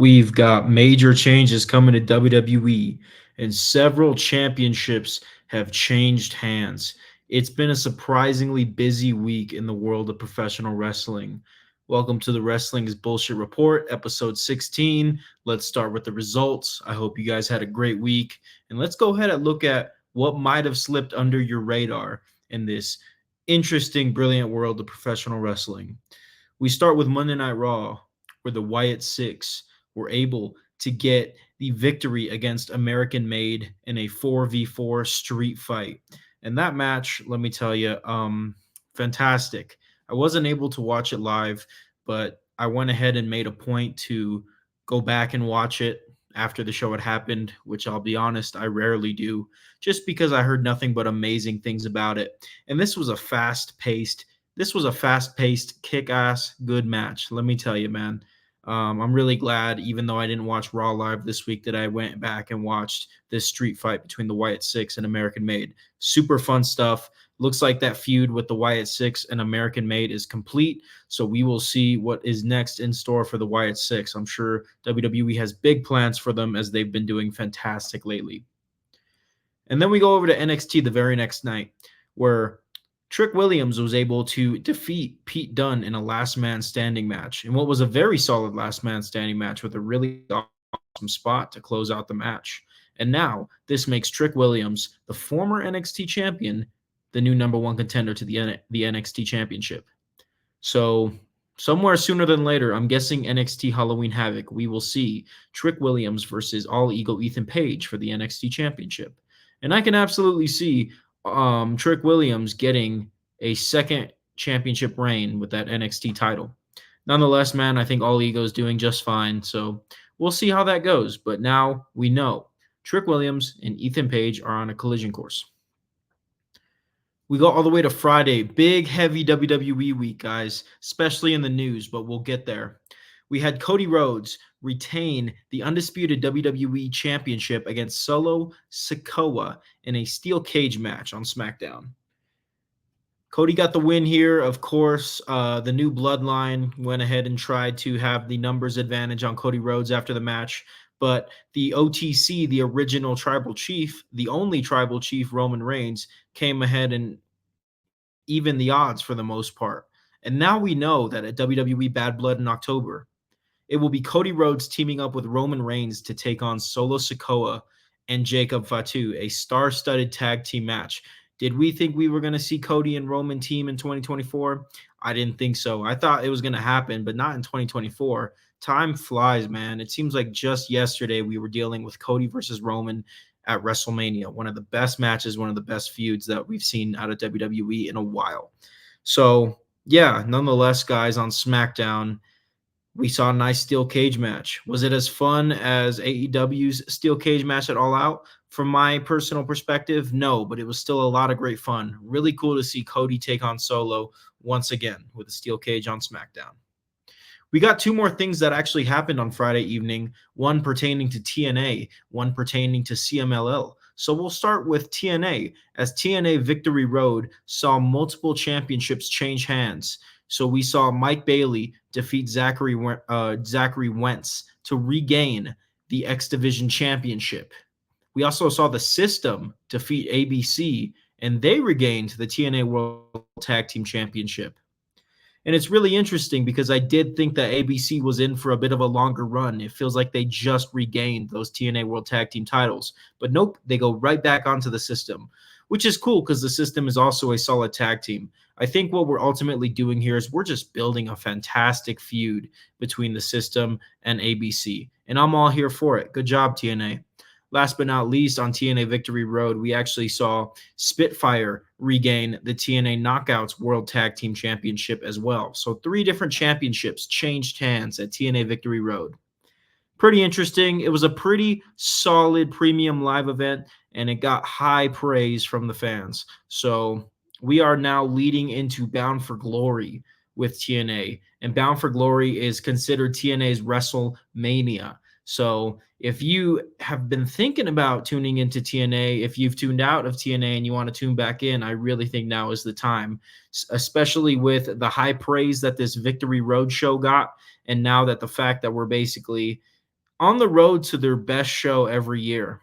We've got major changes coming to WWE, and several championships have changed hands. It's been a surprisingly busy week in the world of professional wrestling. Welcome to the Wrestling is Bullshit Report, episode 16. Let's start with the results. I hope you guys had a great week, and let's go ahead and look at what might have slipped under your radar in this interesting, brilliant world of professional wrestling. We start with Monday Night Raw, where the Wyatt Six were able to get the victory against American Made in a 4v4 street fight. And that match, let me tell you, fantastic. I wasn't able to watch it live, but I went ahead and made a point to go back and watch it after the show had happened, which I'll be honest, I rarely do, just because I heard nothing but amazing things about it. And this was a fast-paced, kick-ass, good match. Let me tell you, man. I'm really glad, even though I didn't watch Raw live this week, that I went back and watched this street fight between the Wyatt Six and American Made. Super fun stuff. Looks like that feud with the Wyatt Six and American Made is complete, so we will see what is next in store for the Wyatt Six. I'm sure WWE has big plans for them as they've been doing fantastic lately. And then we go over to NXT the very next night, where Trick Williams was able to defeat Pete Dunne in a last man standing match, in what was a very solid last man standing match with a really awesome spot to close out the match. And now this makes Trick Williams, the former NXT champion, the new number one contender to the NXT championship. So somewhere sooner than later, I'm guessing NXT Halloween Havoc, we will see Trick Williams versus All Ego Ethan Page for the NXT championship. And I can absolutely see Trick Williams getting a second championship reign with that NXT title. Nonetheless, man, I think All Ego is doing just fine. So we'll see how that goes. But now we know Trick Williams and Ethan Page are on a collision course. We go all the way to Friday. Big, heavy WWE week, guys, especially in the news, but we'll get there. We had Cody Rhodes retain the undisputed WWE Championship against Solo Sikoa in a steel cage match on SmackDown. Cody got the win here. Of course, the new bloodline went ahead and tried to have the numbers advantage on Cody Rhodes after the match, but the OTC, the original tribal chief, the only tribal chief, Roman Reigns, came ahead and evened the odds for the most part. And now we know that at WWE Bad Blood in October, it will be Cody Rhodes teaming up with Roman Reigns to take on Solo Sikoa and Jacob Fatu, a star-studded tag team match. Did we think we were going to see Cody and Roman team in 2024? I didn't think so. I thought it was going to happen, but not in 2024. Time flies, man. It seems like just yesterday we were dealing with Cody versus Roman at WrestleMania, one of the best matches, one of the best feuds that we've seen out of WWE in a while. So, yeah, nonetheless, guys, on SmackDown, we saw a nice steel cage match. Was it as fun as AEW's steel cage match at All Out? From my personal perspective, no, but it was still a lot of great fun. Really cool to see Cody take on Solo once again with a steel cage on SmackDown. We got two more things that actually happened on Friday evening, one pertaining to TNA, one pertaining to CMLL. So we'll start with TNA, as TNA Victory Road saw multiple championships change hands. So we saw Mike Bailey defeat Zachary Wentz to regain the X Division Championship. We also saw the System defeat ABC, and they regained the TNA World Tag Team Championship. And it's really interesting because I did think that ABC was in for a bit of a longer run. It feels like they just regained those TNA World Tag Team titles. But nope, they go right back onto the System, which is cool because the System is also a solid tag team. I think what we're ultimately doing here is we're just building a fantastic feud between the System and ABC. And I'm all here for it. Good job, TNA. Last but not least, on TNA Victory Road, we actually saw Spitfire regain the TNA Knockouts World Tag Team Championship as well. So 3 different championships changed hands at TNA Victory Road. Pretty interesting. It was a pretty solid premium live event, and it got high praise from the fans. So we are now leading into Bound for Glory with TNA, and Bound for Glory is considered TNA's WrestleMania. So if you have been thinking about tuning into TNA, if you've tuned out of TNA and you want to tune back in, I really think now is the time, especially with the high praise that this Victory Road show got. And now that the fact that we're basically on the road to their best show every year.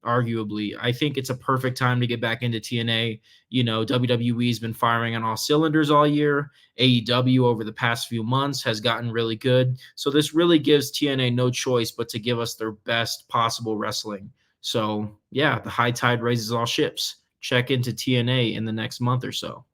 Arguably, I think it's a perfect time to get back into TNA. You know, WWE's been firing on all cylinders all year. AEW over the past few months has gotten really good. So this really gives TNA no choice but to give us their best possible wrestling. So, yeah, the high tide raises all ships. Check into TNA in the next month or so.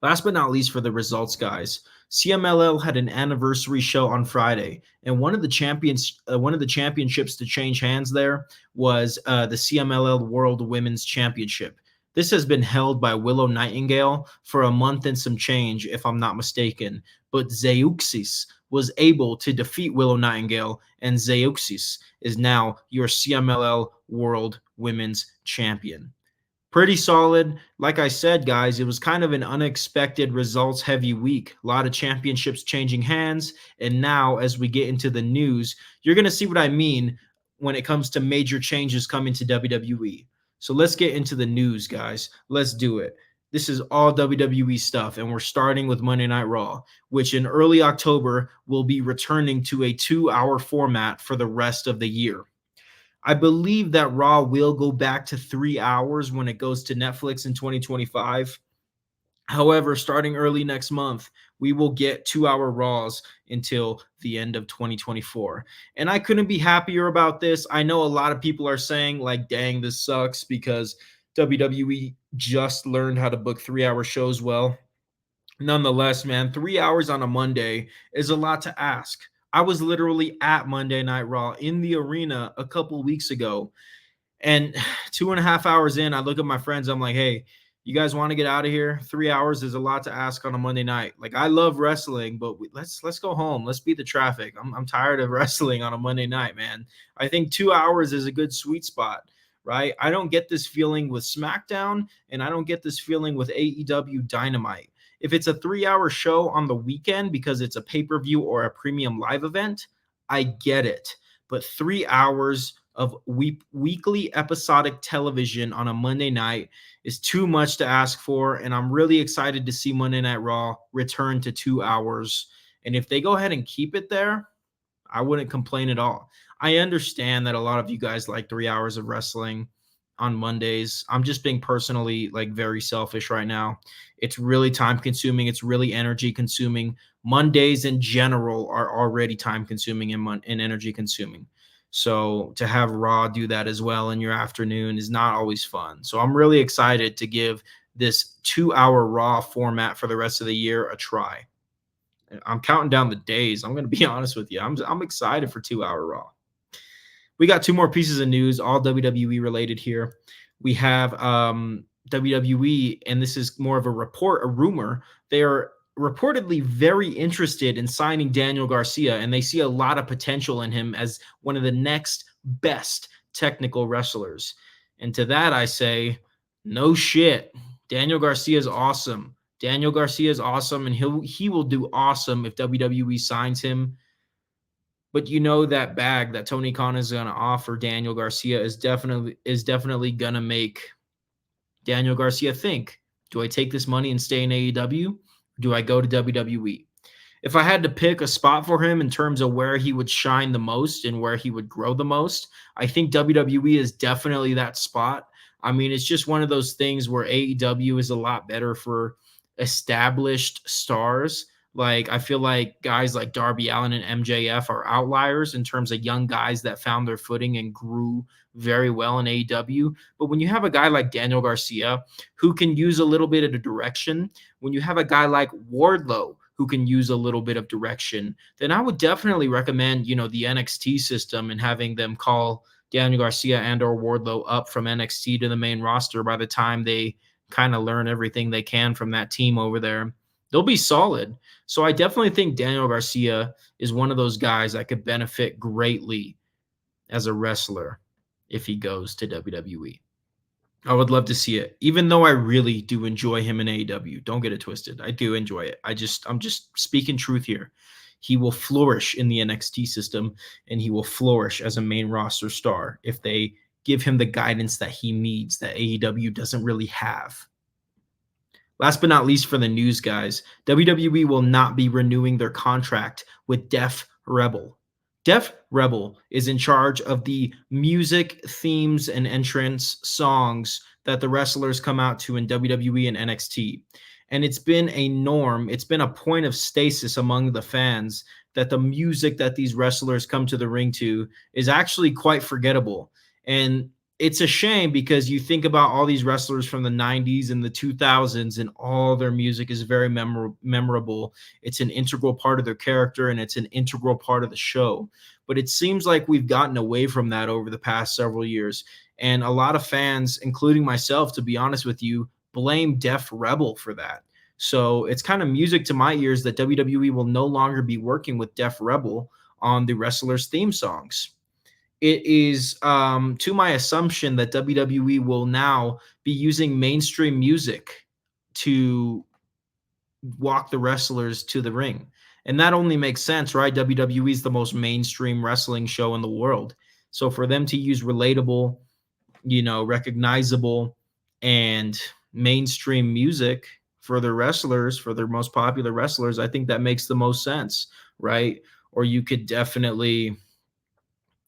Last but not least for the results, guys, CMLL had an anniversary show on Friday, and one of the championships to change hands there was the CMLL World Women's Championship. This has been held by Willow Nightingale for a month and some change, if I'm not mistaken. But Zeuxis was able to defeat Willow Nightingale, and Zeuxis is now your CMLL World Women's Champion. Pretty solid. Like I said, guys, it was kind of an unexpected results heavy week. A lot of championships changing hands. And now, as we get into the news, you're going to see what I mean when it comes to major changes coming to WWE. So let's get into the news, guys. Let's do it. This is all WWE stuff, and we're starting with Monday Night Raw, which in early October will be returning to a 2-hour format for the rest of the year. I believe that Raw will go back to 3 hours when it goes to Netflix in 2025. However, starting early next month, we will get 2-hour Raws until the end of 2024. And I couldn't be happier about this. I know a lot of people are saying, like, dang, this sucks because WWE just learned how to book 3-hour shows well. Nonetheless, man, 3 hours on a Monday is a lot to ask. I was literally at Monday Night Raw in the arena a couple weeks ago. And 2.5 hours in, I look at my friends. I'm like, hey, you guys want to get out of here? 3 hours is a lot to ask on a Monday night. Like, I love wrestling, but let's go home. Let's beat the traffic. I'm tired of wrestling on a Monday night, man. I think 2 hours is a good sweet spot, right? I don't get this feeling with SmackDown, and I don't get this feeling with AEW Dynamite. If it's a 3-hour show on the weekend because it's a pay-per-view or a premium live event, I get it. But 3 hours of weekly episodic television on a Monday night is too much to ask for, and I'm really excited to see Monday Night Raw return to 2 hours. And if they go ahead and keep it there, I wouldn't complain at all. I understand that a lot of you guys like 3 hours of wrestling on Mondays. I'm just being personally like very selfish right now. It's really time consuming. It's really energy consuming. Mondays in general are already time consuming and energy consuming. So to have Raw do that as well in your afternoon is not always fun. So I'm really excited to give this 2-hour Raw format for the rest of the year a try. I'm counting down the days. I'm going to be honest with you. I'm excited for 2-hour Raw. We got 2 more pieces of news, all WWE related here. We have WWE, and this is more of a rumor. They are reportedly very interested in signing Daniel Garcia, and they see a lot of potential in him as one of the next best technical wrestlers. And to that, I say, no shit. Daniel Garcia is awesome. Daniel Garcia is awesome, and he will do awesome if WWE signs him. But you know that bag that Tony Khan is going to offer Daniel Garcia is definitely going to make Daniel Garcia think, do I take this money and stay in AEW? Or do I go to WWE? If I had to pick a spot for him in terms of where he would shine the most and where he would grow the most, I think WWE is definitely that spot. I mean, it's just one of those things where AEW is a lot better for established stars. Like, I feel like guys like Darby Allin and MJF are outliers in terms of young guys that found their footing and grew very well in AEW. But when you have a guy like Daniel Garcia who can use a little bit of direction, when you have a guy like Wardlow who can use a little bit of direction, then I would definitely recommend, the NXT system and having them call Daniel Garcia and or Wardlow up from NXT to the main roster by the time they kind of learn everything they can from that team over there. They'll be solid. So I definitely think Daniel Garcia is one of those guys that could benefit greatly as a wrestler if he goes to WWE. I would love to see it, even though I really do enjoy him in AEW. Don't get it twisted. I do enjoy it. I'm just speaking truth here. He will flourish in the NXT system, and he will flourish as a main roster star if they give him the guidance that he needs that AEW doesn't really have. Last but not least for the news, guys, WWE will not be renewing their contract with Def Rebel. Def Rebel is in charge of the music, themes, and entrance songs that the wrestlers come out to in WWE and NXT. And it's been a norm, it's been a point of stasis among the fans that the music that these wrestlers come to the ring to is actually quite forgettable. And it's a shame because you think about all these wrestlers from the 90s and the 2000s, and all their music is very memorable. It's an integral part of their character, and it's an integral part of the show. But it seems like we've gotten away from that over the past several years. And a lot of fans, including myself, to be honest with you, blame Def Rebel for that. So it's kind of music to my ears that WWE will no longer be working with Def Rebel on the wrestlers' theme songs. It is to my assumption that WWE will now be using mainstream music to walk the wrestlers to the ring. And that only makes sense, right? WWE is the most mainstream wrestling show in the world. So for them to use relatable, recognizable, and mainstream music for their wrestlers, for their most popular wrestlers, I think that makes the most sense, right? Or you could definitely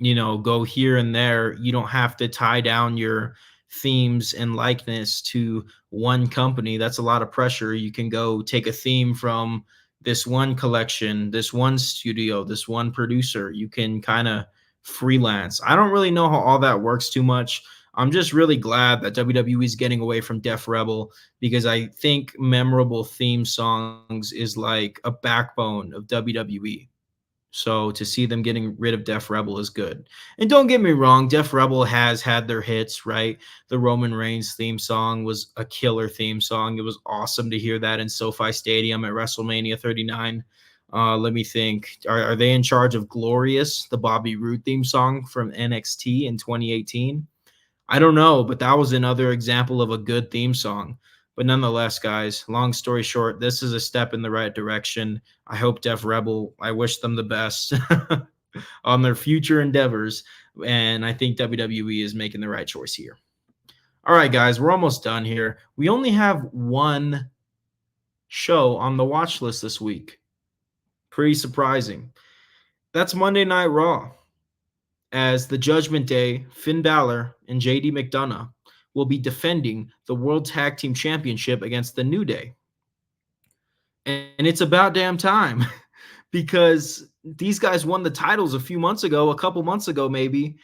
go here and there. You don't have to tie down your themes and likeness to one company. That's a lot of pressure. You can go take a theme from this one collection, this one studio, this one producer. You can kind of freelance. I don't really know how all that works too much. I'm just really glad that WWE is getting away from Def Rebel, because I think memorable theme songs is like a backbone of WWE. So to see them getting rid of Def Rebel is good. And don't get me wrong, Def Rebel has had their hits, right? The Roman Reigns theme song was a killer theme song. It was awesome to hear that in SoFi Stadium at WrestleMania 39. Let me think. Are they in charge of Glorious, the Bobby Roode theme song from NXT in 2018? I don't know, but that was another example of a good theme song. But nonetheless, guys, long story short, this is a step in the right direction. I hope Def Rebel, I wish them the best on their future endeavors. And I think WWE is making the right choice here. All right, guys, we're almost done here. We only have one show on the watch list this week. Pretty surprising. That's Monday Night Raw, as the Judgment Day, Finn Balor and JD McDonough will be defending the World Tag Team Championship against the New Day. And it's about damn time, because these guys won the titles a couple months ago maybe,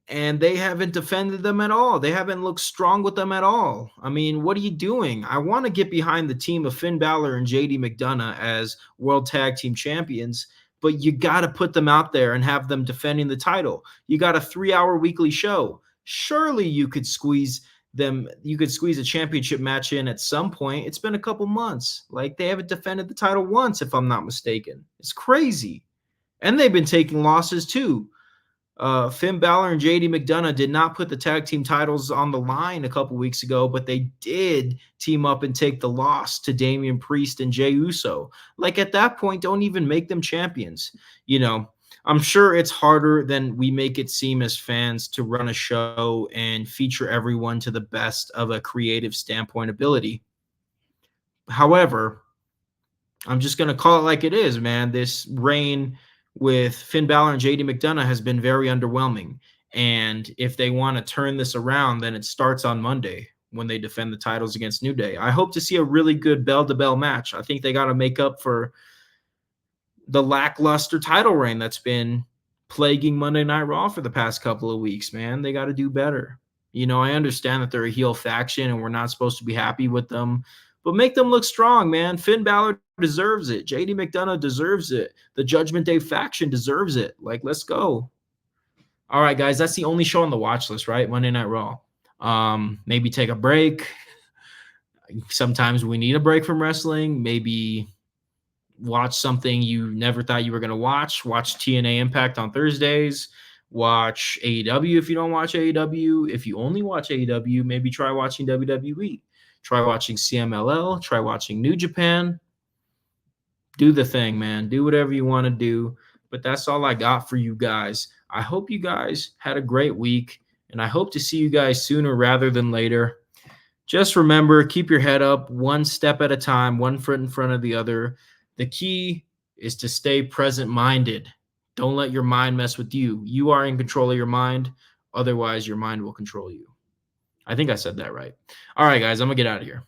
and they haven't defended them at all. They haven't looked strong with them at all. I mean, what are you doing? I want to get behind the team of Finn Balor and JD McDonough as World Tag Team Champions, but you got to put them out there and have them defending the title. You got a 3-hour weekly show. Surely you could squeeze a championship match in at some point. It's been a couple months. Like, they haven't defended the title once, if I'm not mistaken. It's crazy. And they've been taking losses too. Finn Balor and JD McDonough did not put the tag team titles on the line a couple weeks ago, but they did team up and take the loss to Damian Priest and Jey Uso. Like, at that point, don't even make them champions. I'm sure it's harder than we make it seem as fans to run a show and feature everyone to the best of a creative standpoint ability. However, I'm just going to call it like it is, man. This reign with Finn Balor and JD McDonough has been very underwhelming. And if they want to turn this around, then it starts on Monday when they defend the titles against New Day. I hope to see a really good bell-to-bell match. I think they got to make up for the lackluster title reign that's been plaguing Monday Night Raw for the past couple of weeks, man. They got to do better. I understand that they're a heel faction and we're not supposed to be happy with them, but make them look strong, man. Finn Balor deserves it. JD McDonough deserves it. The Judgment Day faction deserves it. Like, let's go. All right, guys, that's the only show on the watch list, right? Monday Night Raw. Maybe take a break. Sometimes we need a break from wrestling. Maybe watch something you never thought you were going to watch. Watch TNA Impact on Thursdays. Watch AEW if you don't watch AEW. If you only watch AEW, maybe try watching WWE. Try watching CMLL. Try watching New Japan. Do the thing, man. Do whatever you want to do. But that's all I got for you guys. I hope you guys had a great week, and I hope to see you guys sooner rather than later. Just remember, keep your head up one step at a time, one foot in front of the other. The key is to stay present-minded. Don't let your mind mess with you. You are in control of your mind. Otherwise, your mind will control you. I think I said that right. All right, guys, I'm going to get out of here.